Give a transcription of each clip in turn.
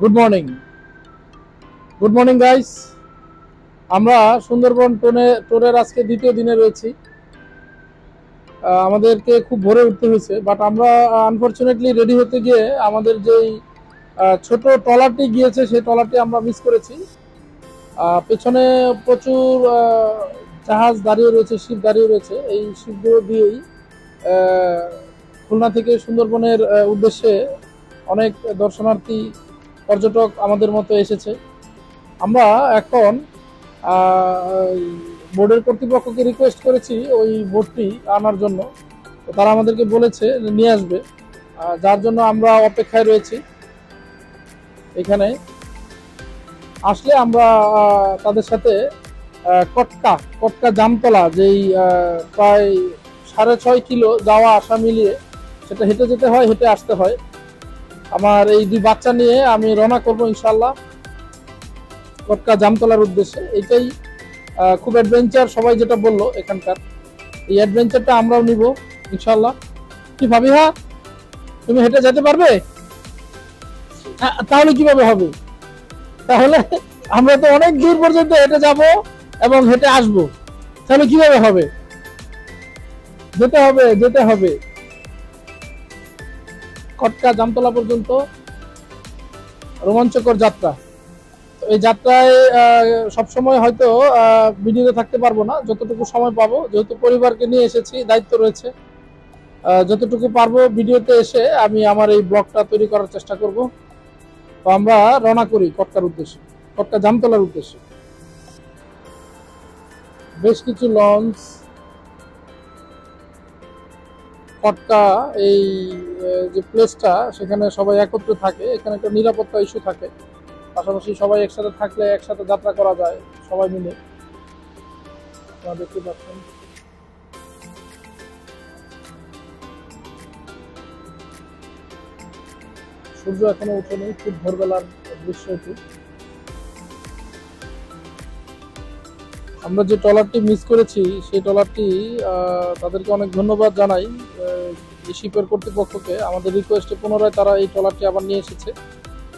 Good morning guys. আমরা সুন্দরবন টোরের আজকে দ্বিতীয় দিনে রয়েছি। আমাদেরকে খুব ভোরে উঠতে হয়েছে, বাট আমরা আনফরচুনেটলি রেডি হতে গিয়ে আমাদের যেই ছোট ট্রলারটি গিয়েছে সেই ট্রলারটি আমরা মিস করেছি। পেছনে প্রচুর জাহাজ দাঁড়িয়ে রয়েছে, শিপ দাঁড়িয়ে রয়েছে। এই শিপগুলো দিয়েই খুলনা থেকে সুন্দরবনের উদ্দেশ্যে অনেক দর্শনার্থী পর্যটক আমাদের মতো এসেছে। আমরা এখন বোর্ডের কর্তৃপক্ষকে রিকোয়েস্ট করেছি ওই বোটটি আনার জন্য, তো তারা আমাদেরকে বলেছে নিয়ে আসবে, যার জন্য আমরা অপেক্ষায় রয়েছি। এখানে আসলে আমরা তাদের সাথে কটকা জামতলা যেই প্রায় 6.5 কিলো যাওয়া আসা মিলিয়ে, সেটা হেঁটে যেতে হয়, হেঁটে আসতে হয়। আমার এই 2 বাচ্চা নিয়ে আমি রওনা করবো ইনশাল্লাহ কটকা জামতলার উদ্দেশ্যে। এইটাই খুব অ্যাডভেঞ্চার, সবাই যেটা বললো এখানকার, এই অ্যাডভেঞ্চারটা আমরাও নিব ইনশাল্লাহ। কি ভাবি, হ্যাঁ তুমি হেঁটে যেতে পারবে? তাহলে কিভাবে হবে? তাহলে আমরা তো অনেক দূর পর্যন্ত হেঁটে যাব এবং হেঁটে আসব, তাহলে কিভাবে হবে? যেতে হবে কটকা জামতলা পর্যন্ত, রোমাঞ্চকর যাত্রা। এই যাত্রায় সবসময় হয়তো ভিডিওতে থাকতে পারবো না, যতটুকু সময় পাবো, যেহেতু পরিবারকে নিয়ে এসেছি, দায়িত্ব রয়েছে, যতটুকু পারবো ভিডিওতে এসে আমি আমার এই ব্লগটা তৈরি করার চেষ্টা করব। তো আমরা রওনা করি কটকার উদ্দেশ্যে, কটকা জামতলার উদ্দেশ্যে। বেশ কিছু লঞ্চ কটকা এই যে প্লেসটা, সেখানে সবাই একত্রে থাকে। এখানে একটা নিরাপত্তা ইস্যু থাকে, পাশাপাশি সবাই একসাথে থাকলে একসাথে যাত্রা করা যায় সবাই মিলে। আপনারা দেখতে পাচ্ছেন সূর্য এখনো ওঠেনি, খুব ভোরবেলার দৃশ্য এটি। আমরা যে ট্রলারটি মিস করেছি সেই ট্রলারটি, তাদেরকে অনেক ধন্যবাদ জানাই, শিপের কর্তৃপক্ষকে। আমাদের রিকোয়েস্টে পুনরায় তারা এই ট্রলারটি আবার নিয়ে এসেছে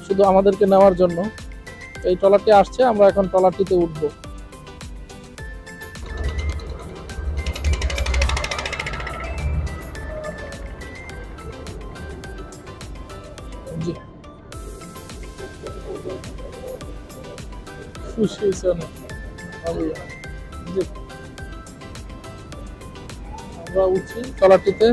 শুধু আমাদেরকে নেওয়ার জন্য। এই ট্রলারটি আসছে, আমরা এখন ট্রলারটিতে উঠবো। জি, খুশি হয়েছে অনেক। জি, আমরা উঠছি ট্রলারটিতে।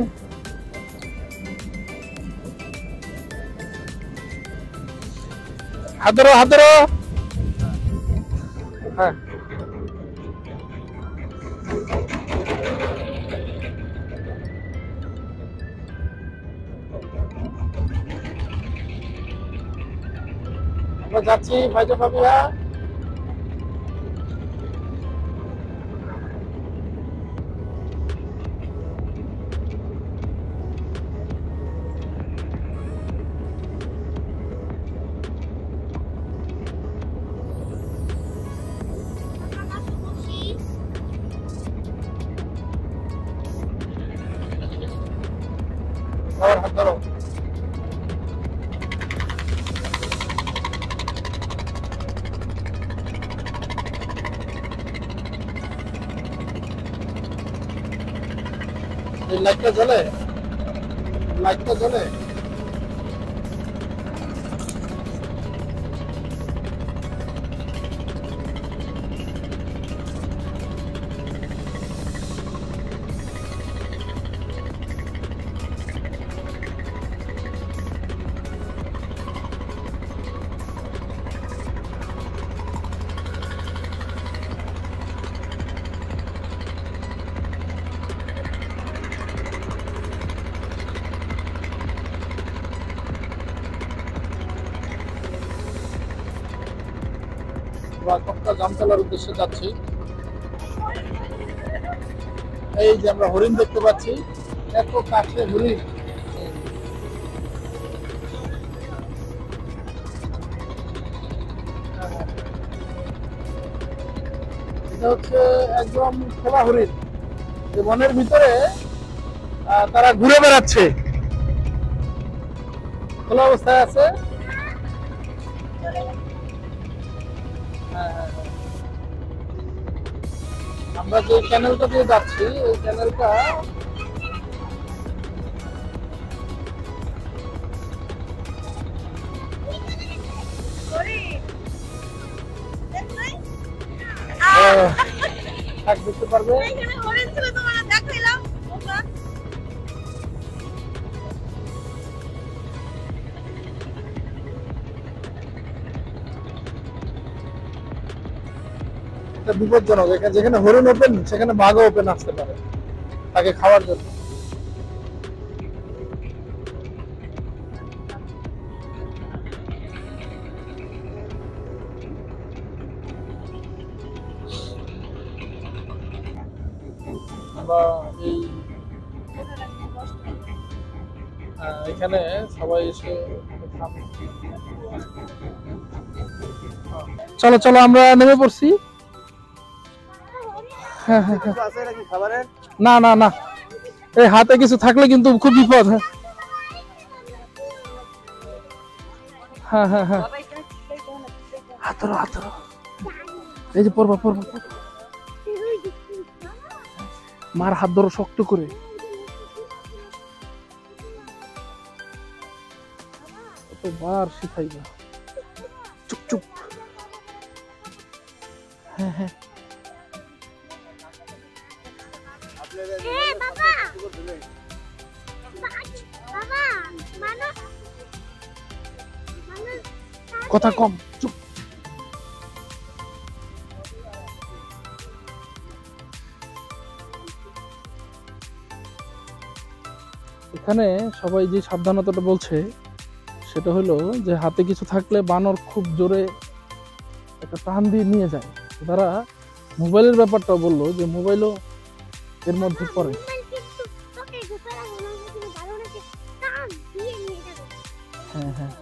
হাতরো হ্যাঁ, আমরা যাচ্ছি ভাইজা ভাবিয়া। হাত ধরো। লাইটটা জ্বলে। কটকা জামতলার উদ্দেশ্যে যাচ্ছি। এই যে আমরা হরিণ দেখতে পাচ্ছি, এত কাছে হরিণ। এটা হচ্ছে একদম খোলা হরিণ, যে বনের ভিতরে তারা ঘুরে বেড়াচ্ছে, খোলা অবস্থায় আছে। হ্যাঁ, হ্যাঁ, হ্যাঁ। আমরা যে চ্যানেলটা দিয়ে যাচ্ছি এই চ্যানেলটা দেখতে পারবে। এটা বিপজ্জনক, যেখানে হরিণ ওপেন সেখানে বাঘও ওপেন আসতে পারে তাকে খাওয়ার জন্য। আমরা এই এখানে সবাই এসে চলো চলো আমরা নেমে পড়ছি। না না না, এই হাতে কিছু থাকলে কিন্তু খুব বিপদ। হ্যাঁ হ্যাঁ হ্যাঁ, হাত ধরো হাত ধরো, এই যে পড়বা পড়বা, মার হাত ধরো শক্ত করে। কতবার শিখাইবা, চুপ চুপ। হ্যাঁ হ্যাঁ, কথা কম, চুপ। এখানে সবাই যে সাবধানতাটা বলছে সেটা হলো যে হাতে কিছু থাকলে বানর খুব জোরে একটা টান দিয়ে নিয়ে যায়। তারা মোবাইলের ব্যাপারটাও বললো যে মোবাইলও এর মধ্যে পড়ে। হ্যাঁ হ্যাঁ,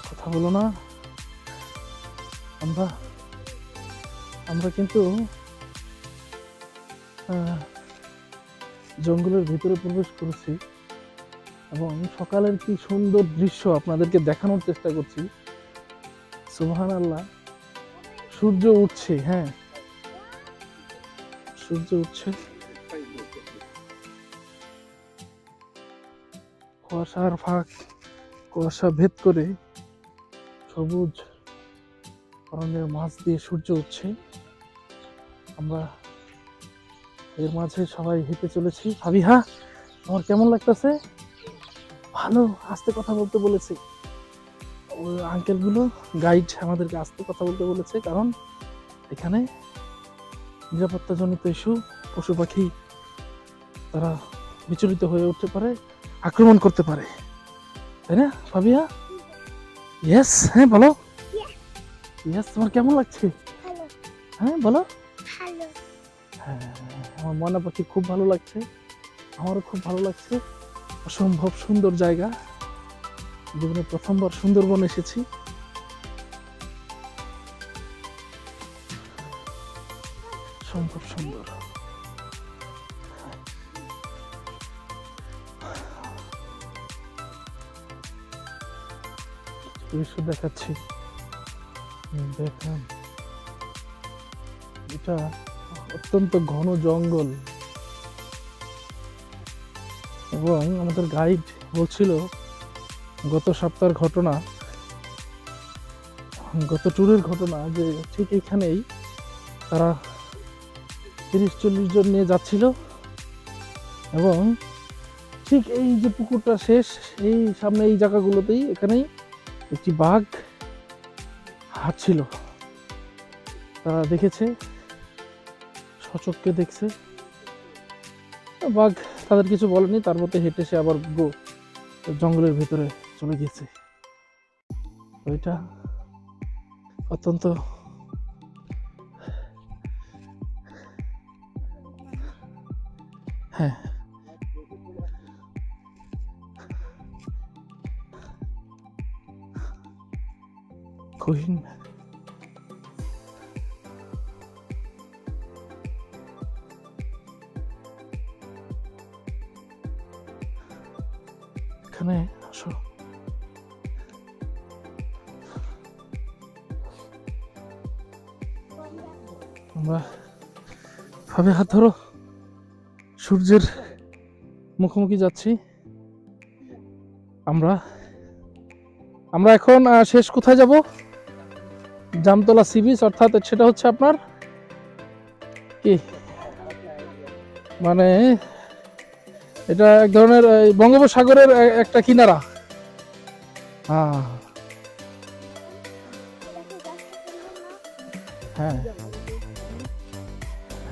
কথা বলো না। আমরা কিন্তু জঙ্গলের ভিতরে প্রবেশ করেছি এবং সকালের কি সুন্দর দৃশ্য আপনাদেরকে দেখানোর চেষ্টা করছি। সুবহানাল্লাহ, সূর্য উঠছে। হ্যাঁ, সূর্য উঠছে, কুয়াশার ফাঁক, কুয়াশা ভেদ করে সবুজ অরণ্যের মাঝ দিয়ে সূর্য উঠছে। আমরা এর মাঝে সবাই হেঁটে চলেছি। ফাবিহা, আমার কেমন লাগতেছে? ভালো। আস্তে কথা বলতে বলেছে ওই আঙ্কেল গুলো, গাইড আমাদেরকে আস্তে কথা বলতে বলেছে, কারণ এখানে নিরাপত্তাজনিত ইস্যু, পশু পাখি তারা বিচলিত হয়ে উঠতে পারে, আক্রমণ করতে পারে, তাই না ফাবিহা? ইয়েস, হ্যাঁ বলো। ইয়েস, তোমার কেমন লাগছে? হ্যাঁ বলো। হ্যাঁ, আমার ময়না পাখি খুব ভালো লাগছে, আমারও খুব ভালো লাগছে। অসম্ভব সুন্দর জায়গা, জীবনে প্রথমবার সুন্দরবন এসেছি। সম্ভব সুন্দর। দৃশ্য দেখাচ্ছি, দেখেন। এটা অত্যন্ত ঘন জঙ্গল এবং আমাদের গাইড বলছিল গত সপ্তাহের ঘটনা, গত ট্যুরের ঘটনা, যে ঠিক এখানেই তারা 30-40 জন নিয়ে যাচ্ছিল এবং ঠিক এই যে পুকুরটা শেষ, এই সামনে এই জায়গাগুলোতেই এখানেই একটি বাঘ হাঁটছিল। তারা দেখেছে, সচক্ষে দেখছে। বাঘ তাদের কিছু বলেনি, তার মধ্যে হেঁটে সে আবার জঙ্গলের ভিতরে চলে গেছে। ওইটা অত্যন্ত হ্যাঁ, কহিন এখানে আসো। আমরা ভাবে হাত ধরো, সূর্যের মুখোমুখি যাচ্ছি আমরা। আমরা এখন শেষ কোথায় যাব? জামতলা সি বিচ, অর্থাৎ সেটা হচ্ছে আপনার কি মানে এটা এক ধরনের বঙ্গোপসাগরের একটা কিনারা। হ্যাঁ,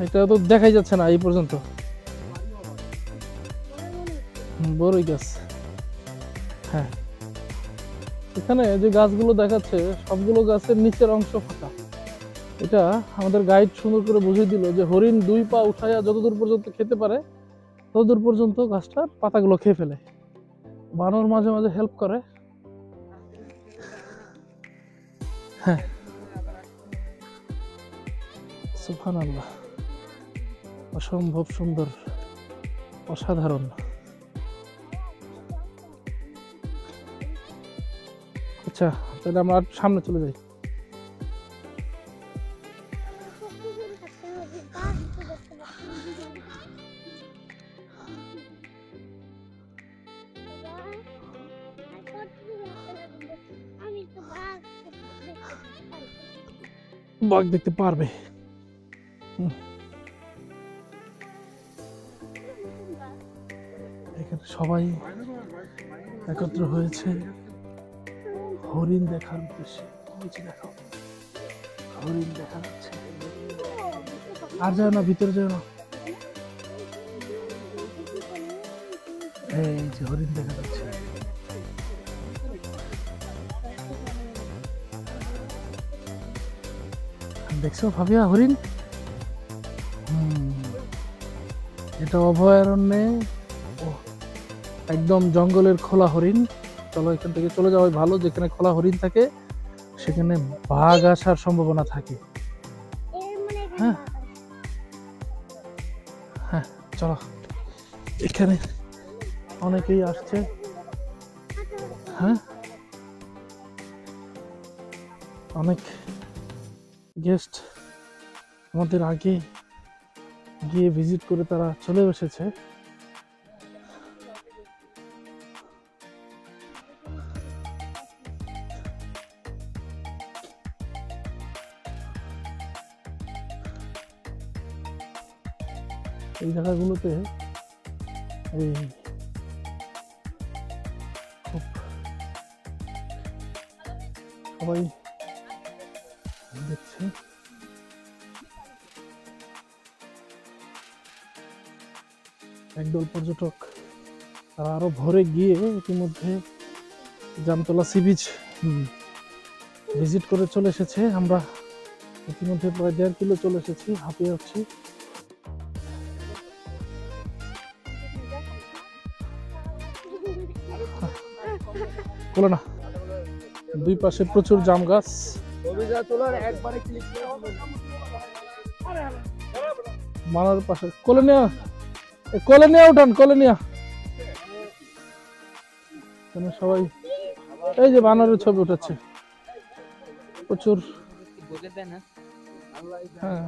এটা তো দেখাই যাচ্ছে না এই পর্যন্ত। বড়ই গাছ। হ্যাঁ, এখানে যে গাছগুলো দেখাচ্ছে সবগুলো গাছের নিচের অংশ ফাঁকা। এটা আমাদের গাইড সুন্দর করে বুঝিয়ে দিল যে হরিণ 2 পা উঠাইয়া যতদূর পর্যন্ত খেতে পারে ততদূর পর্যন্ত গাছটার পাতাগুলো খেয়ে ফেলে। বানর মাঝে মাঝে হেল্প করে। হ্যাঁ, সুবহানাল্লাহ, অসম্ভব সুন্দর, অসাধারণ। আচ্ছা, তাহলে আমরা সামনে চলে যাই। বাঘ দেখতে পারবে। এখানে সবাই একত্র হয়েছে হরিণ দেখার উদ্দেশ্যে। দেখো, হরিণ দেখা যাচ্ছে। আর যাও না, ভিতরে যাও না। এই যে হরিণ দেখা যাচ্ছে। দেখছো ভাবিয়া হরিণ? এটা অভয়ারণ্যে একদম জঙ্গলের খোলা হরিণ। চলো এখান থেকে চলে যাওয়াই ভালো। যেখানে খোলা হরিণ থাকে সেখানে বাঘ আসার সম্ভাবনা থাকে। হ্যাঁ হ্যাঁ, চলো। এখানে অনেকেই আসছে। হ্যাঁ, অনেক গেস্ট আমাদের আগে গিয়ে ভিজিট করে তারা চলে এসেছে। এই জায়গাগুলোতে এই খুব সবাই দেখছে। একদল পর্যটক তারা আরো ভোরে গিয়ে ইতিমধ্যে জামতলা সি বিচ ভিজিট করে চলে এসেছে। আমরা ইতিমধ্যে প্রায় 1.5 কিলো চলে এসেছি, হাঁপিয়ে যাচ্ছি। বলো না, 2 পাশে প্রচুর জাম গাছ। মানার পাশে কোলে নিয়ে উঠান, কোলে নিয়ে। সবাই এই যে বানরের ছবি উঠাচ্ছে প্রচুর। হ্যাঁ,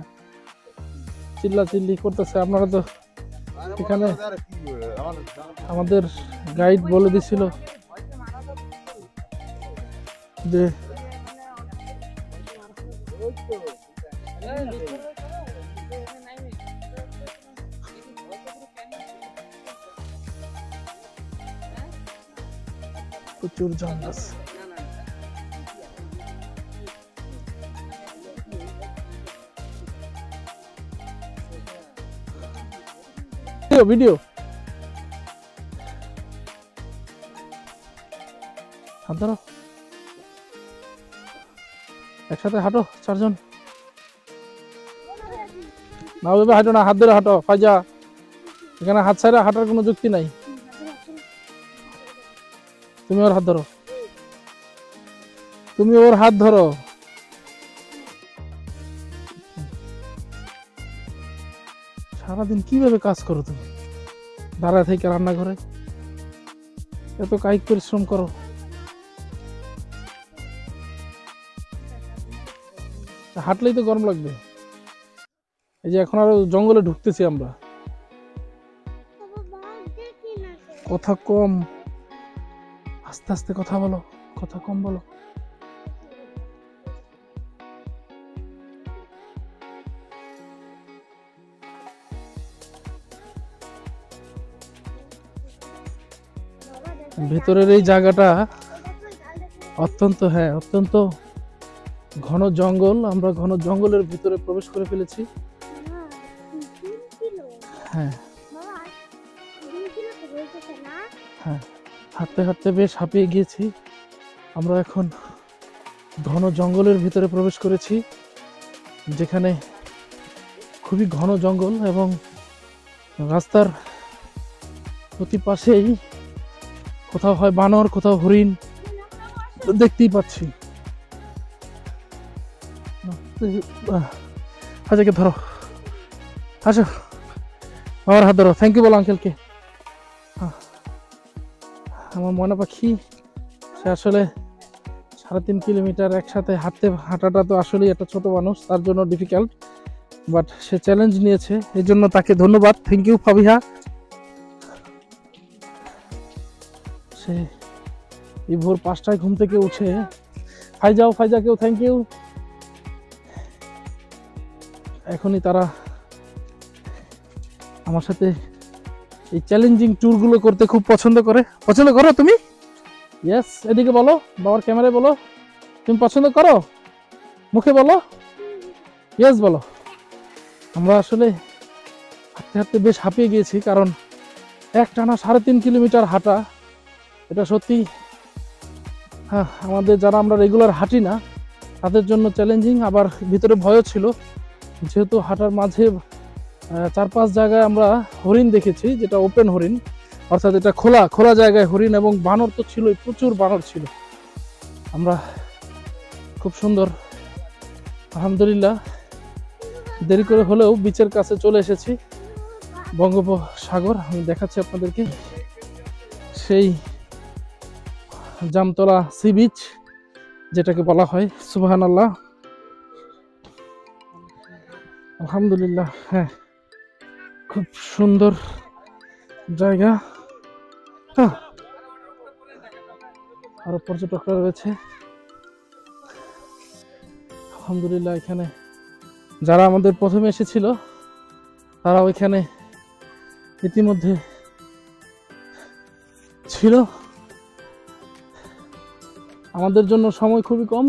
চিল্লা চিল্লি করতেছে। আপনারা তো এখানে আমাদের গাইড বলে দিছিল যে প্রচুর জাম গাছ। ভিডিও হাত ধরো, একসাথে হাঁটো 4 জন। না ওইভাবে হাঁটো না, হাত ধরে হাঁটো। ফাইজা, এখানে হাত ছাড়া হাঁটার কোনো যুক্তি নাই। তুমি ওর হাত ধরো, তুমি ওর হাত ধরো। সারাদিন কিভাবে কাজ করো তুমি? দাঁড়ায় থেকে রান্নাঘরে এত কায়িক পরিশ্রম করো। হাঁটলেই তো গরম লাগবে। এই যে এখন আরো জঙ্গলে ঢুকতেছি আমরা। কথা কম, আস্তে আস্তে কথা বলো, কথা কম বলো। ভেতরের এই জায়গাটা অত্যন্ত অত্যন্ত ঘন জঙ্গল। আমরা ঘন জঙ্গলের ভিতরে প্রবেশ করে ফেলেছি। হ্যাঁ হ্যাঁ, হাঁটতে হাঁটতে বেশ হাঁপিয়ে গিয়েছি। আমরা এখন ঘন জঙ্গলের ভিতরে প্রবেশ করেছি, যেখানে খুবই ঘন জঙ্গল এবং রাস্তার প্রতি পাশেই কোথাও হয় বানর, কোথাও হরিণ দেখতেই পাচ্ছি। আচ্ছা ধরো, আসো আমার হাত ধরো, থ্যাংক ইউ বলো আঙ্কেলকে। আমার ময়না পাখি, সে আসলে 3.5 কিলোমিটার একসাথে হাঁটাটা তো আসলেই একটা ছোট মানুষ, তার জন্য ডিফিকাল্ট, বাট সে চ্যালেঞ্জ নিয়েছে, এই জন্য তাকে ধন্যবাদ। Thank you Fabiha. সে এই ভোর 5টায় ঘুম থেকে উঠে, ফাইজাকেও থ্যাংক ইউ। এখনই তারা আমার সাথে এই চ্যালেঞ্জিং ট্যুরগুলো করতে খুব পছন্দ করো তুমি? ইয়েস, এদিকে বলো, বাবার ক্যামেরায় বলো তুমি পছন্দ করো, মুখে বলো ইয়েস বলো। আমরা আসলে হাঁটতে হাঁটতে বেশ হাঁপিয়ে গিয়েছি, কারণ একটানা 3.5 কিলোমিটার হাঁটা, এটা সত্যি আমাদের যারা আমরা রেগুলার হাঁটি না তাদের জন্য চ্যালেঞ্জিং। আবার ভিতরে ভয়ও ছিল, যেহেতু হাঁটার মাঝে 4-5 জায়গায় আমরা হরিণ দেখেছি, যেটা ওপেন হরিণ, অর্থাৎ এটা খোলা জায়গায় হরিণ, এবং বানর তো ছিলই, প্রচুর বানর ছিল। আমরা খুব সুন্দর আলহামদুলিল্লাহ দেরি করে হলেও বিচের কাছে চলে এসেছি। বঙ্গোপসাগর আমি দেখাচ্ছি আপনাদেরকে, সেই জামতলা সি বিচ যেটাকে বলা হয়। সুবহানাল্লাহ, আলহামদুলিল্লাহ। হ্যাঁ, খুব সুন্দর জায়গা। আরো পর্যটকরা রয়েছে আলহামদুলিল্লাহ। এখানে যারা আমাদের প্রথমে এসেছিল তারা ওইখানে ইতিমধ্যে ছিল। আমাদের জন্য সময় খুবই কম,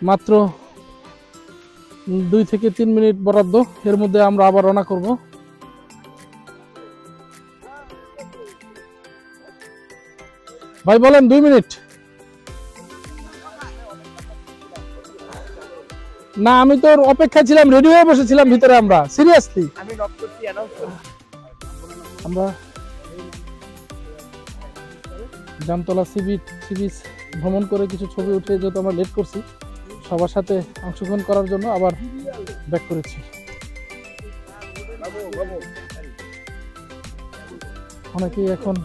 মাত্র 2 থেকে 3 মিনিট বরাদ্দ, এর মধ্যে আমরা আবার রওনা করব। ভাই বলেন 2 মিনিট। না, আমি তো অপেক্ষা ছিলাম, রেডি হয়ে বসেছিলাম ভিতরে। আমরা সিরিয়াসলি আমরা জামতলা সি বিচ ভ্রমণ করে কিছু ছবি উঠে, যেহেতু আমরা লেট করছি, সবার সাথে অংশগ্রহণ করার জন্য আবার ব্যাক করেছি। অনেকেই এখন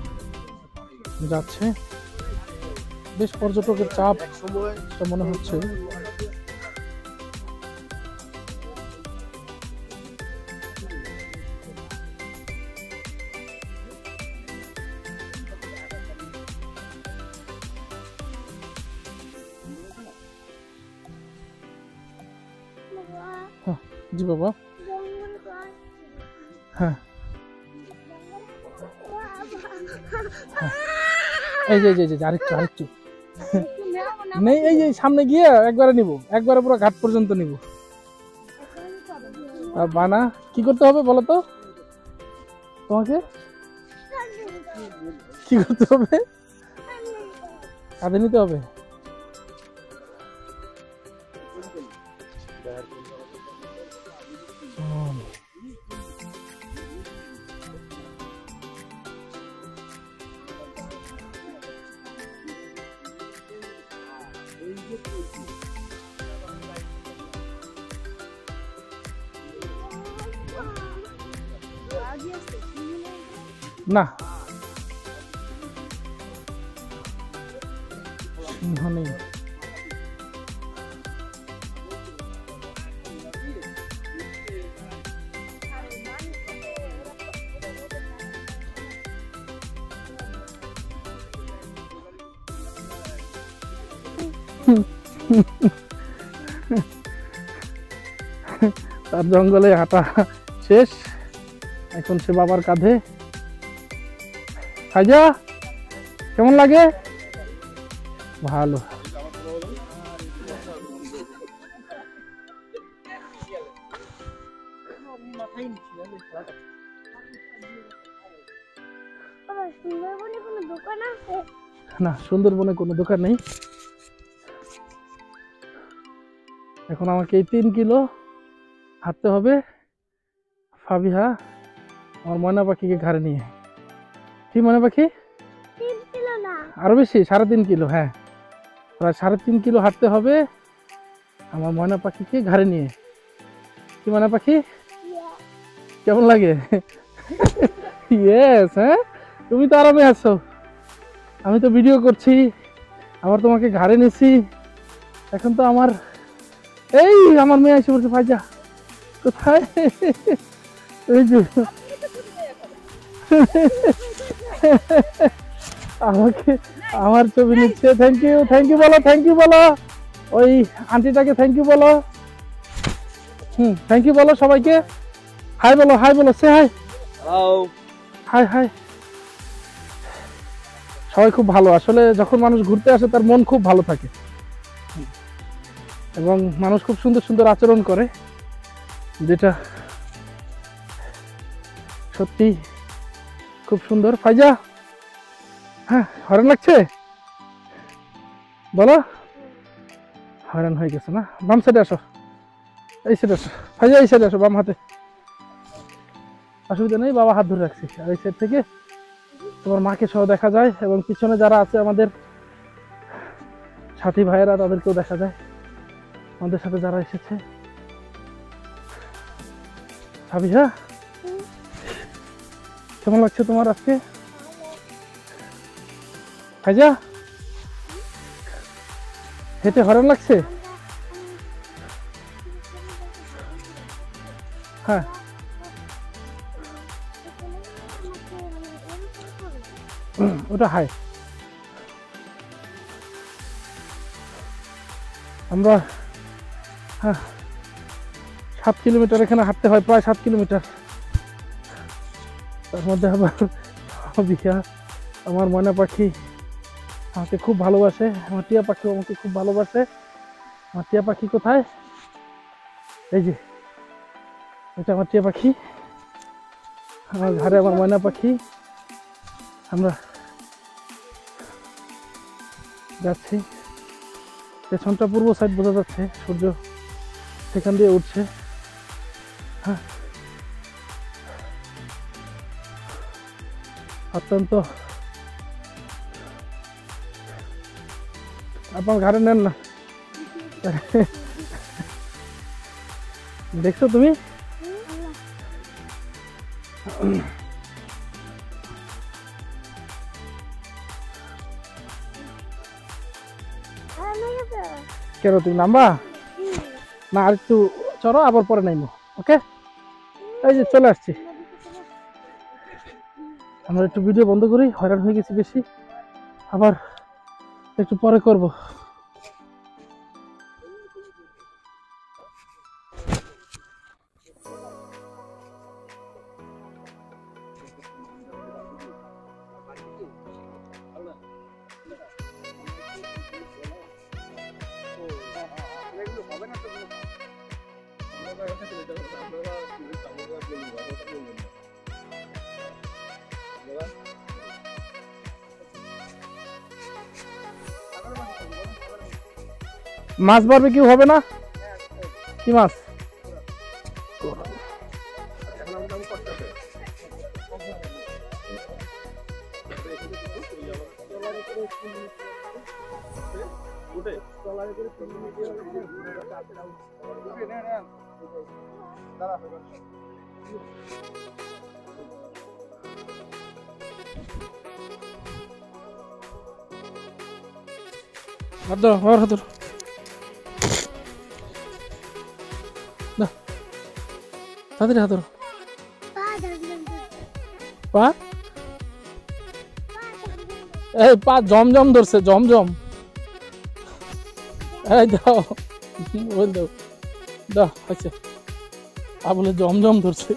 যাচ্ছে, বেশ পর্যটকের চাপ মনে হচ্ছে। জি বাবা, হ্যাঁ এই যে আরেকটু নেই, এই যে সামনে গিয়ে একবারে নিব, একবারে পুরো ঘাট পর্যন্ত নিব। বানা কি করতে হবে বলো তো, তোমাকে কি করতে হবে? কাঁধে নিতে হবে। না, সিংহ নেই। তার জঙ্গলে হাঁটা শেষ, এখন সে বাবার কাঁধে। ফাইজা কেমন লাগে? ভালো। না, সুন্দরবনে কোনো দোকান নেই। এখন আমাকে এই 3 কিলো হাঁটতে হবে ফাবিহা আমার ময়না পাখিকে ঘাড়ে নিয়ে। কি ময়না পাখি? 3 কিলো না, আরো বেশি, 3.5 কিলো। হ্যাঁ, প্রায় 3.5 কিলো হাঁটতে হবে আমার ময়না পাখিকে ঘাড়ে নিয়ে। কি ময়না পাখি, কেমন লাগে? ইয়েস। হ্যাঁ, তুমি তো আরামে আছো, আমি তো ভিডিও করছি, আবার তোমাকে ঘাড়ে নিছি। এখন তো আমার এই আমার মেয়ে এসে বলছে ফাইজা কোথায়? এই যে আমাকে আমার ছবি নিচ্ছে। থ্যাংক ইউ, থ্যাংক ইউ বলো, থ্যাংক ইউ বলো ওই আন্টিটাকে, থ্যাংক ইউ বলো। থ্যাংক ইউ বলো সবাইকে, হাই বলো, হাই বলো, সে হাই। High high. সবাই খুব ভালো। আসলে যখন মানুষ ঘুরতে আসে তার মন খুব ভালো থাকে এবং মানুষ খুব সুন্দর সুন্দর আচরণ করে, যেটা সত্যি খুব সুন্দর। ফাইজা, হ্যাঁ হয়রান লাগছে বলো? হয়রান হয়ে গেছে না? বাম সাইডে আসো, এই সাইডে আসো ফাইজা, এই সাইডে আসো, বাম হাতে। অসুবিধা নেই, বাবা হাত ধরে রাখছি। আর এই সাইড থেকে তোমার মাকে সহ দেখা যায় এবং পিছনে যারা আছে আমাদের সাথী ভাইয়েরা, তাদেরকেও দেখা যায়, আমাদের সাথে যারা এসেছে। সাবিহা কেমন লাগছে তোমার আজকে? ফাইজা হেঁটে হয়রান লাগছে? হ্যাঁ, ওটা হাই। আমরা 7 কিলোমিটার এখানে হাঁটতে হয়, প্রায় 7 কিলোমিটার। তার মধ্যে আবার বিয়া আমার ময়না পাখি আমাকে খুব ভালোবাসে, আমার টিয়া পাখিও আমাকে খুব ভালোবাসে। আমার টিয়া পাখি কোথায়? এই যে এটা আমার টিয়া পাখি, আমার ঘরে আমার ময়না পাখি। আমরা যাচ্ছি, পেছনটা পূর্ব সাইড বোঝা যাচ্ছে, সূর্য সেখান দিয়ে উঠছে। হ্যাঁ, অত্যন্ত। আপনার ঘাড়ে নেন না, দেখছো তুমি? কেন তুমি নামবা না? আর একটু চলো, আবার পরে নাইমো। ওকে, এই যে চলে আসছি। আমরা একটু ভিডিও বন্ধ করি, হয়রান হয়ে গেছি বেশি, আবার একটু পরে করব। মাছ বারবিকিউ হবে না? কি মাছ? হাত ধরো, হাত ধরো। তাড়াতাড়ি হাত ধরো। পা, এই পা জমজম ধরছে, জমজম। এই দাও, ওই দাও, দাও আচ্ছা। আবুলে জমজম ধরছে।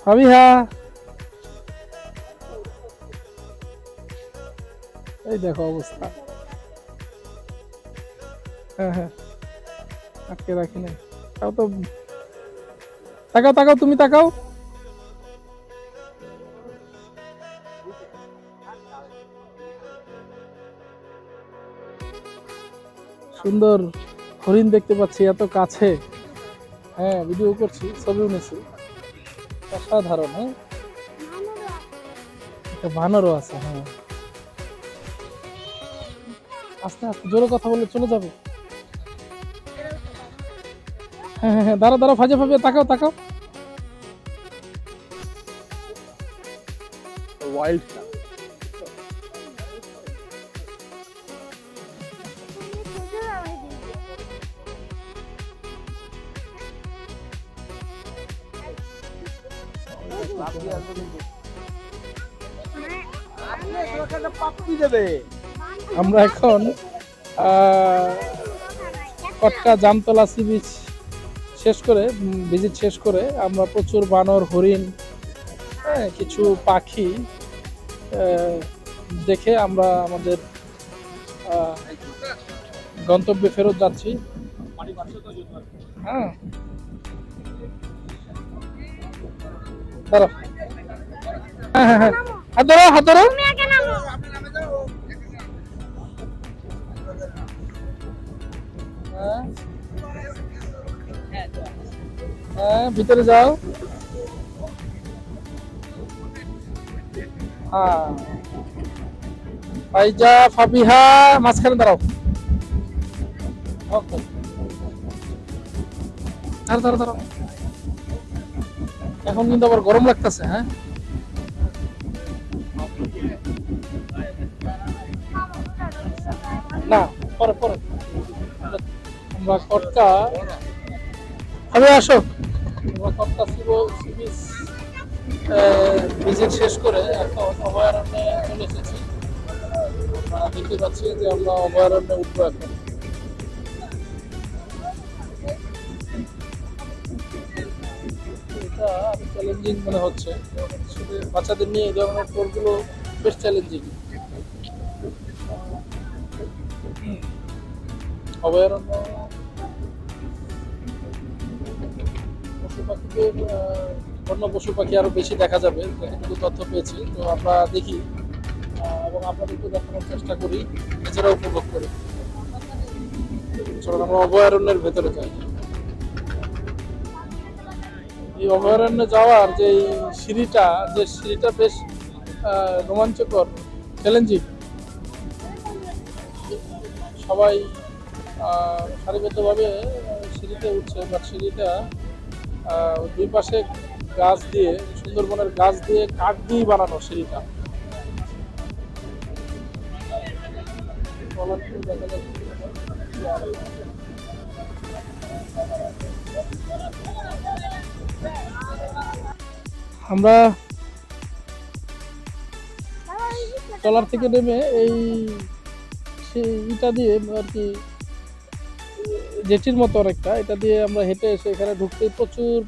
ফাবিহা, এই দেখো অবস্থা। হ্যাঁ হ্যাঁ, আটকে রাখি না। তাও তো তাকাও তাকাও, তুমি তাকাও। সুন্দর হরিণ দেখতে পাচ্ছি এত কাছে। হ্যাঁ, ভিডিও করছি, ছবিও নিয়েছি। অসাধারণ। হ্যাঁ, একটা বানরও আছে। হ্যাঁ, আস্তে আস্তে জোরে কথা বলে চলে যাবে। হ্যাঁ হ্যাঁ হ্যাঁ, দাঁড়া দাঁড়া, ফাজে ফাজে, তাকাও তাকাও। ওয়াইল্ড আমরা এখন কটকা জামতলা সি বিচ শেষ করে, ভিজিট শেষ করে আমরা প্রচুর বানর, হরিণ, হ্যাঁ, কিছু পাখি দেখে আমরা আমাদের গন্তব্যে ফেরত যাচ্ছি। হ্যাঁ, দাঁড়াও। হ্যাঁ হ্যাঁ হ্যাঁ, হাত ধরো হাত ধরো। হ্যাঁ, ভিতরে যাও। হ্যাঁ, ফাইজা, ফাবিহা মাঝখানে দাঁড়াও। ওকে, দাঁড়াও দাঁড়াও দাঁড়াও। এখন কিন্তু আবার গরম লাগতেছে। হ্যাঁ, না, পরে পরে। আমরা কটকা, আমি আসো, আমরা কটকা সি বিচ ভিজিট শেষ করে এখন অভয়ারণ্যে চলে এসেছি। দেখতে পাচ্ছি যে আমরা অভয়ারণ্যে উঠবো এখন। এটা চ্যালেঞ্জিং মনে হচ্ছে, শুধু বাচ্চাদের নিয়ে এই ধরনের ট্যুরগুলো বেশ চ্যালেঞ্জিং। অভয়ারণ্য পশু পাখিদের, বন্য পশু পাখি আরো বেশি দেখা যাবে, যতটুকু তথ্য পেয়েছি। তো আমরা দেখি এবং আপনাদেরকে দেখানোর চেষ্টা করি, এছাড়া উপভোগ করি। চলুন আমরা অভয়ারণ্যের ভেতরে যাই। এই অভয়ারণ্যে যাওয়ার যে সিঁড়িটা বেশ রোমাঞ্চকর, চ্যালেঞ্জিং। সবাই সারিবদ্ধভাবে সিঁড়িতে উঠছে, বাট সিঁড়িটা দুই পাশে গাছ দিয়ে, সুন্দরবনের গাছ দিয়ে, কাঠ দিয়ে বানানো সিঁড়িটা। দেখা যাচ্ছে আমরা ট্রলার থেকে নেমে এই ইটা দিয়ে আর কি, জেটির মতো অনেকটা, এটা দিয়ে আমরা হেঁটে এসে এখানে ঢুকতে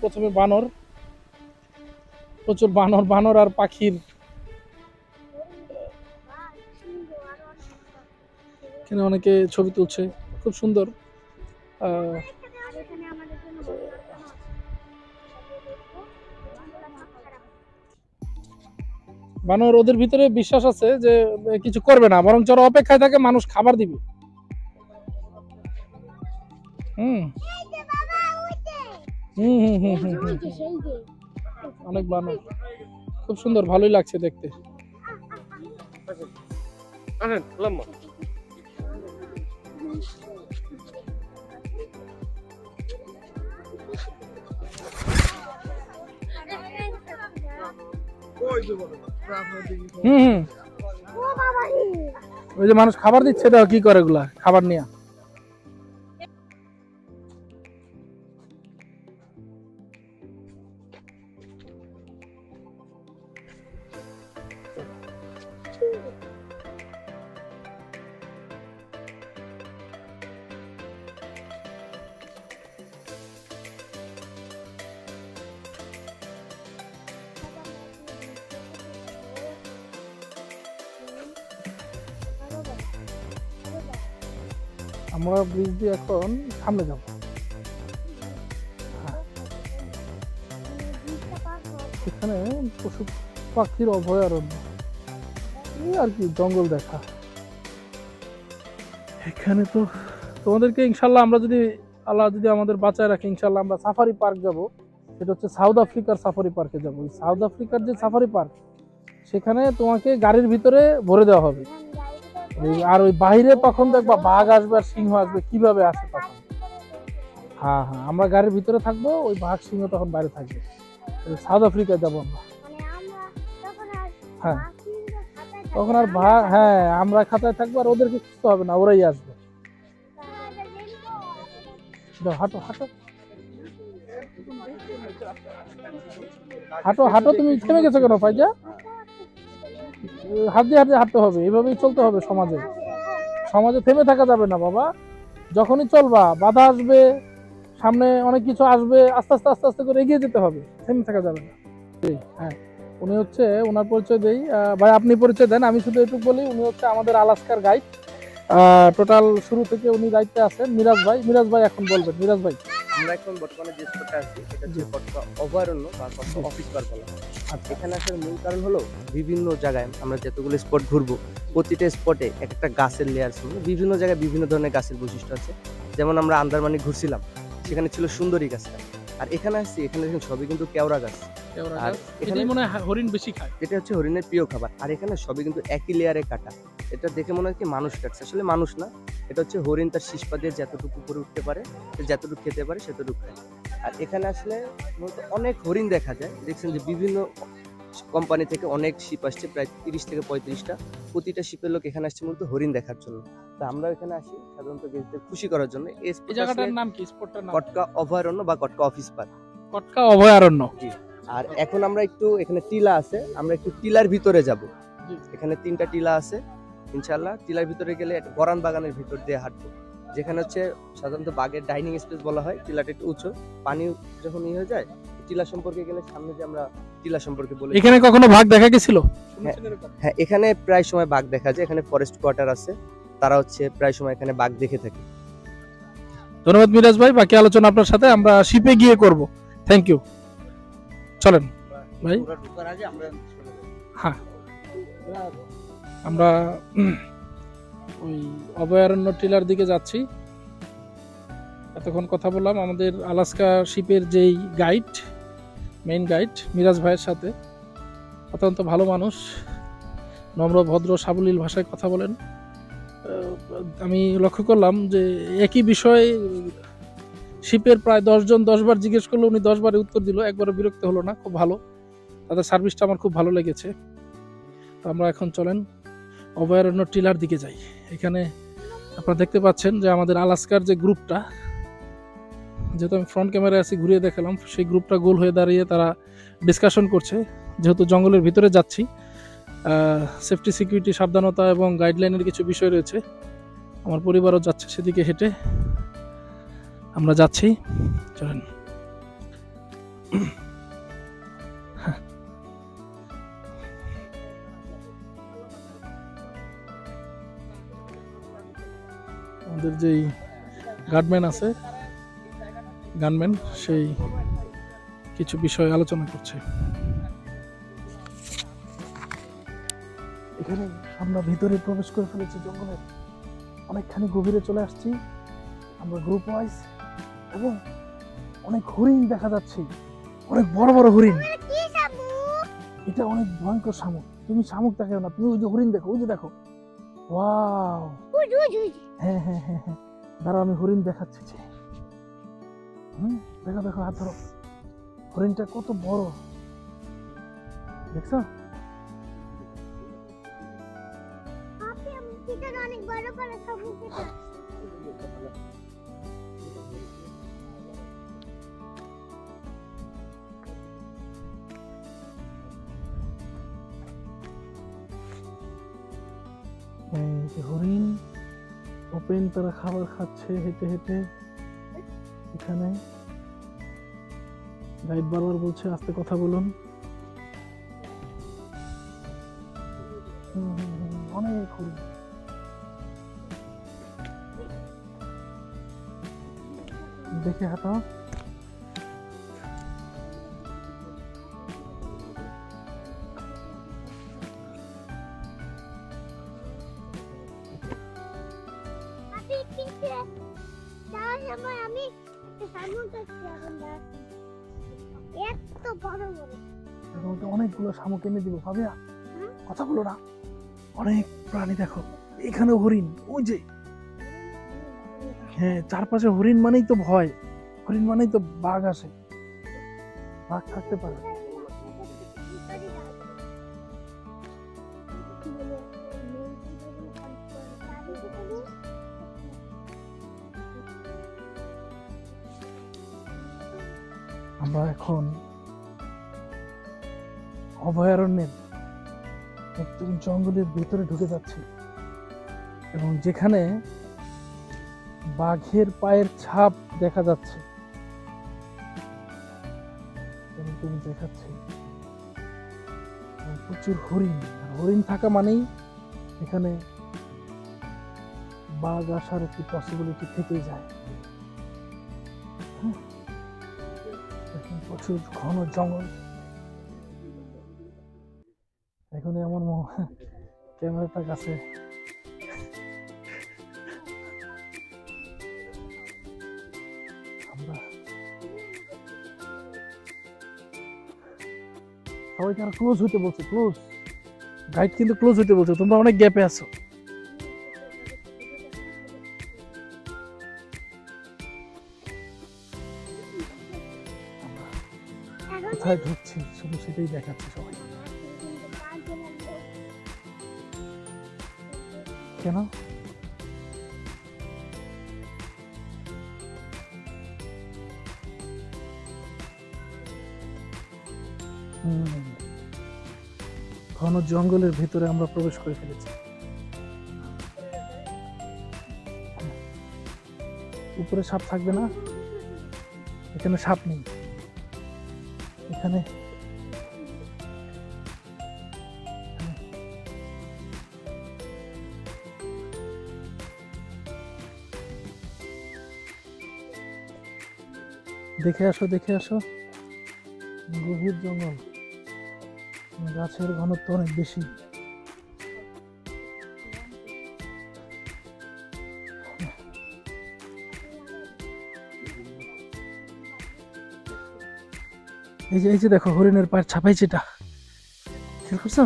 প্রথমে প্রচুর বানর আর পাখির এখানে অনেকে ছবি তুলছে, খুব সুন্দর। বানর, ওদের ভিতরে বিশ্বাস আছে যে কিছু করবে না, বরং ওরা অপেক্ষায় থাকে মানুষ খাবার দিবে। হুম হুম হুম হুম হুম, অনেক বানর, খুব সুন্দর, ভালোই লাগছে দেখতে। আসেন লাম্মা। হুম হুম, ওই যে মানুষ খাবার দিচ্ছে, এটা কি করে এগুলা খাবার নিয়ে? আমরা ব্রিজ দিয়ে এখন সামনে যাব। এখানে পশু পাখির অভয়ারণ্য, এই আর কি জঙ্গল দেখা। এখানে তো তোমাদেরকে ইনশাল্লাহ আমরা যদি আল্লাহ যদি আমাদের বাঁচায় রাখে, ইনশাল্লাহ আমরা সাফারি পার্ক যাব। সেটা হচ্ছে সাউথ আফ্রিকার সাফারি পার্কে যাব। সাউথ আফ্রিকার যে সাফারি পার্ক, সেখানে তোমাকে গাড়ির ভিতরে ভরে দেওয়া হবে। আর ওই বাইরে তখন দেখবা বাঘ আসবে আর সিংহ আসবে, কিভাবে আসে তখন। হ্যাঁ হ্যাঁ, আমরা গাড়ির ভিতরে থাকবো, ওই বাঘ সিংহ তখন বাইরে থাকবে। সাউথ আফ্রিকায় যাবো আমরা। হ্যাঁ, তখন আর ভাগ, হ্যাঁ আমরা খাতায় থাকবো আর ওদেরকে খুঁজতে হবে না, ওরাই আসবে। হাঁটো হাঁটো হাঁটো হাঁটো, তুমি থেমে গেছো কেন ফাইজা? হাত দিয়ে হাঁটতে হবে, এভাবেই চলতে হবে সমাজে। সমাজে থেমে থাকা যাবে না বাবা, যখনই চলবা বাধা আসবে, সামনে অনেক কিছু আসবে, আস্তে আস্তে আস্তে আস্তে করে এগিয়ে যেতে হবে, থেমে থাকা যাবে না। হ্যাঁ, উনি হচ্ছে, ওনার পরিচয় দেই। ভাই আপনি পরিচয় দেন, আমি শুধু এটুকু বলি, উনি হচ্ছে আমাদের আলাস্কার গাইড। টোটাল শুরু থেকে উনি দায়িত্বে আছেন। মিরাজ ভাই, মিরাজ ভাই এখন বলবেন। মিরাজ ভাই, আমরা এখন বর্তমানে যে স্পটে আছি এটা হচ্ছে কটকা অভয়ারণ্য বা কটকা অফিস পার্ক বলা হয়। আচ্ছা, এখানে আসার মূল কারণ হলো বিভিন্ন জায়গায় আমরা যতগুলো স্পট ঘুরবো, প্রতিটা স্পটে একটা গাছের লেয়ার ছিল। বিভিন্ন জায়গায় বিভিন্ন ধরনের গাছের বৈশিষ্ট্য আছে। যেমন আমরা আন্দারমানি ঘুরছিলাম, সেখানে ছিল সুন্দরী গাছটা। আর এখানে আসছি, এখানে দেখুন সবই কিন্তু কেওড়া গাছ। আর এখানে মনে হয় হরিণ বেশি খায়। এটা হচ্ছে হরিণের প্রিয় খাবার। আর এখানে সবই কিন্তু একই লেয়ারে কাটা। এটা দেখে মনে হয় কি মানুষ কাটছে, আসলে মানুষ না, এটা হচ্ছে হরিণ তার শিশ্পা দিয়ে যতটুকু উপরে উঠতে পারে, সে যতটুকু খেতে পারে সেতটুকু খায়। আর এখানে আসলে মূলত অনেক হরিণ দেখা যায়। দেখছেন যে বিভিন্ন কোম্পানি থেকে অনেক শিপ আসছে, প্রায় 30 থেকে 35টা। প্রতিটা শিপের লোক এখানে আসছে মূলত হরিণ দেখার জন্য। তো আমরা এখানে আসি সাধারণত গেস্টদের খুশি করার জন্য। এই জায়গাটার নাম কি, স্পটটার নাম? কটকা অভয়ারণ্য বা কটকা অফিস পার্ক। কটকা অভয়ারণ্য। জি। আর এখন আমরা একটু, এখানে টিলা আছে, আমরা একটু টিলার ভিতরে যাব। জি। এখানে 3টা টিলা আছে। ইনশাআল্লাহ টিলার ভিতরে গেলে একটা বরান বাগানের ভিতর দিয়ে হাঁটবো, যেখানে হচ্ছে সাধারণত বাঘের ডাইনিং স্পেস বলা হয়। টিলাটা একটু উঁচু, পানি যখন হয়ে যায়, টিলা সম্পর্কে গেলে সামনে যে আমরা টিলা সম্পর্কে বলি। এখানে কখনো বাঘ দেখা গেছিল? হ্যাঁ, এখানে প্রায় সময় বাঘ দেখা যায়। এখানে ফরেস্ট কোয়ার্টার আছে, তারা হচ্ছে প্রায় সময় এখানে বাঘ দেখে থাকে। ধন্যবাদ মিরাজ ভাই, বাকি আলোচনা আপনার সাথে আমরা শিপে গিয়ে করব। থ্যাংক ইউ, চলেন ভাই। হ্যাঁ, আমরা ওই অভয়ারণ্য টিলার দিকে যাচ্ছি। এতক্ষণ কথা বললাম আমাদের আলাস্কা শিপের যেই গাইড, মেইন গাইড মিরাজ ভাইয়ের সাথে। অত্যন্ত ভালো মানুষ, নম্র ভদ্র সাবলীল ভাষায় কথা বলেন। আমি লক্ষ্য করলাম যে একই বিষয় শিপের প্রায় 10 জন 10 বার জিজ্ঞেস করলো, উনি 10 বারে উত্তর দিল, একবারও বিরক্ত হলো না। খুব ভালো, তাদের সার্ভিসটা আমার খুব ভালো লেগেছে। তো আমরা এখন চলেন অভয়ারণ্য টিলার দিকে যাই। এখানে আপনারা দেখতে পাচ্ছেন যে আমাদের আলাস্কার যে গ্রুপটা, যেহেতু আমি ফ্রন্ট ক্যামেরায় আছি ঘুরিয়ে দেখালাম, সেই গ্রুপটা গোল হয়ে দাঁড়িয়ে তারা ডিসকাশন করছে। যেহেতু জঙ্গলের ভিতরে যাচ্ছি, সেফটি সিকিউরিটি সাবধানতা এবং গাইডলাইনের কিছু বিষয় রয়েছে। আমার পরিবারও যাচ্ছে সেদিকে হেঁটে, আমরা যাচ্ছি, চলেন। আমাদের যেই গার্ডম্যান আছে, গানম্যান, সেই কিছু বিষয় আলোচনা করছে। এখানে আমরা ভিতরে প্রবেশ করে ফেলেছি জঙ্গলের, অনেকখানি গভীরে চলে আসছি আমরা গ্রুপ ওয়াইজ, এবং অনেক হরিণ দেখা যাচ্ছে, অনেক বড় বড় হরিণ। কি শামুক? এটা অনেক ভয়ঙ্কর শামুক। তুমি শামুক দেখো না, তুমি ওই যে হরিণ দেখো, ওই যে দেখো। Wow, we we we. হ্যাঁ হ্যাঁ হ্যাঁ হ্যাঁ, দাঁড়াও আমি হরিণ দেখাচ্ছি। দেখো দেখো, হাত ধরো। হরিণটা কত বড় দেখছো? আপনি ভিতরে অনেক বড় বড় শামুক এটা। এই যে হরিণ ওপেন, তারা খাবার খাচ্ছে হেঁটে হেঁটে। এখানে গাইড বারবার বলছে আস্তে কথা বলুন। অনেক হরিণ। দেখে হাঁটাও। আপনি পিছে যাওয়ার সময় আমি একটা শামুক দেখছি এখন দেখছি। এত বড় বড়। তোমাকে অনেকগুলো শামুক এনে দিব, ভাবিয়া কথা বলো না। অনেক প্রাণী দেখো, এখানে হরিণ, ওই যে। হ্যাঁ, চারপাশে হরিণ মানেই তো ভয়, হরিণ মানেই তো বাঘ আসে, বাঘ থাকতে পারে। আমরা এখন অভয়ারণ্যের একদম জঙ্গলের ভিতরে ঢুকে যাচ্ছি, এবং যেখানে বাঘের পায়ের ছাপ দেখা যাচ্ছে। তুমি দেখাচ্ছি প্রচুর হরিণ। আর হরিণ থাকা মানেই এখানে বাঘ আসার একটি পসিবিলিটি থেকেই যায়। এখন প্রচুর ঘন জঙ্গল। এখন এমন ক্যামেরাটা কাছে, আমরা সবাইকে আর ক্লোজ হইতে বলছে, ক্লোজ। গাইড কিন্তু ক্লোজ হইতে বলছে, তোমরা অনেক গ্যাপে আছো। কোথায় ঢুকছি শুধু সেটাই দেখাচ্ছে সবাই। কেন? ঘন জঙ্গলের ভিতরে আমরা প্রবেশ করে ফেলেছি। উপরে সাপ থাকবে না, এখানে সাপ নেই। এখানে দেখে আসো, দেখে আসো, গভীর জঙ্গল, গাছের ঘনত্ব অনেক বেশি। এই যে দেখো হরিণের পায়ের ছাপাইছে, এটা খেয়াল করছো?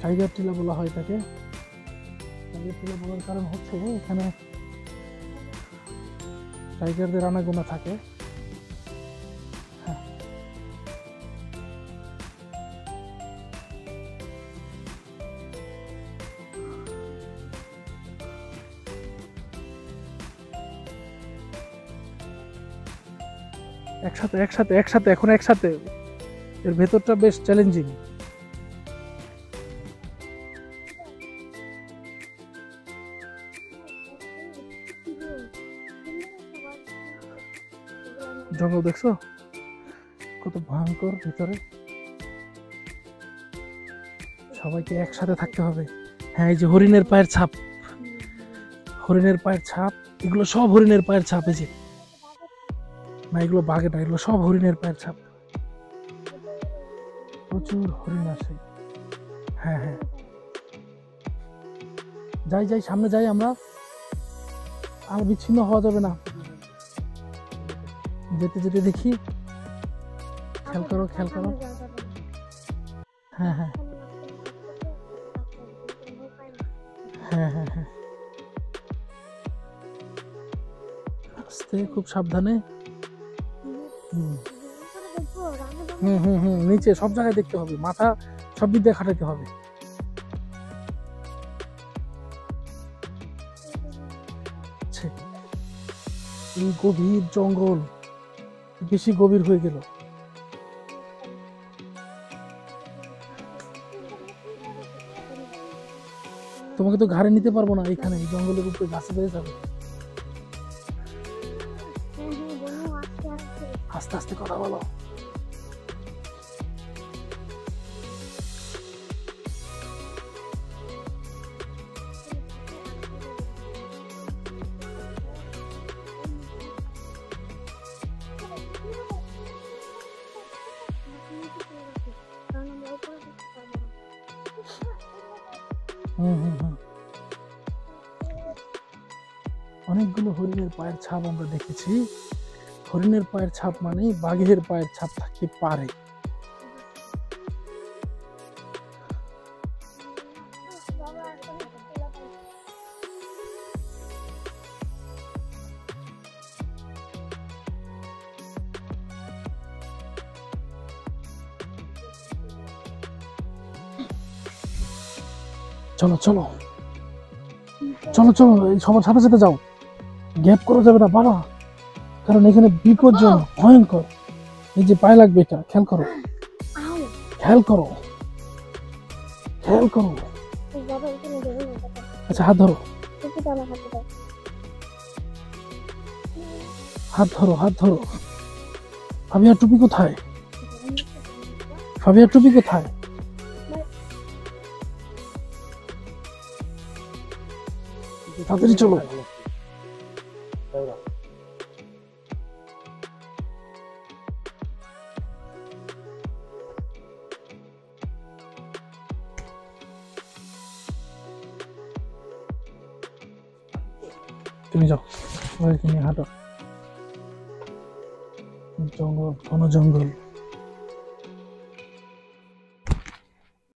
টাইগার টিলা বলা হয় তাকে। টাইগার টিলা বলার কারণ হচ্ছে এখানে টাইগারদের আনাগোনা থাকে। একসাথে একসাথে একসাথে এখন একসাথে, এর ভেতরটা বেশ চ্যালেঞ্জিং। জঙ্গল দেখছো কত ভয়ঙ্কর ভিতরে, সবাইকে একসাথে থাকতে হবে। হ্যাঁ, এই যে হরিণের পায়ের ছাপ, হরিণের পায়ের ছাপ, এগুলো সব হরিণের পায়ের ছাপ। এই যে না, এগুলো বাঘের না, এগুলো সব হরিণের পায়ের ছাপ। প্রচুর হরিণ আসে। হ্যাঁ হ্যাঁ, যাই যাই, সামনে যাই আমরা, আর বিচ্ছিন্ন হওয়া যাবে না। যেতে যেতে দেখি। খেয়াল করো, খেয়াল করো। হ্যাঁ হ্যাঁ হ্যাঁ হ্যাঁ হ্যাঁ, আস্তে, খুব সাবধানে। হুম হুম হুম হুম, নিচে সব জায়গায় দেখতে হবে, মাথা সব দিক দিয়ে খাটাতে হবে। ছে, এই গভীর জঙ্গল বেশি গভীর হয়ে গেল। তোমাকে তো ঘাড়ে নিতে পারবো না, এখানে এই জঙ্গলের উপরে গাছে বেড়ে যাবে। আস্তে আস্তে কথা বলো। হুম হুম হুম, অনেকগুলো হরিণের পায়ের ছাপ আমরা দেখেছি। হরিণের পায়ের ছাপ মানে বাঘের পায়ের ছাপ থাকতে পারে। চলো চলো চলো চলো, এই সবার সাথে সাথে যাও, গ্যাপ করা যাবে না বাবা, কারণ এখানে বিপজ্জনক, ভয়ঙ্কর। এই যে পায়ে লাগবে, এটা খেয়াল করো, খেয়াল করো, খেয়াল করো। আচ্ছা, হাত ধরো, হাত ধরো, হাত ধরো। ফাবিয়ার টুপি কোথায়? ফাবিয়ার টুপি কোথায়? তাড়াতাড়ি চলো। তুমি যাও, ওইখানে হাঁটো। জঙ্গল, ঘন জঙ্গল।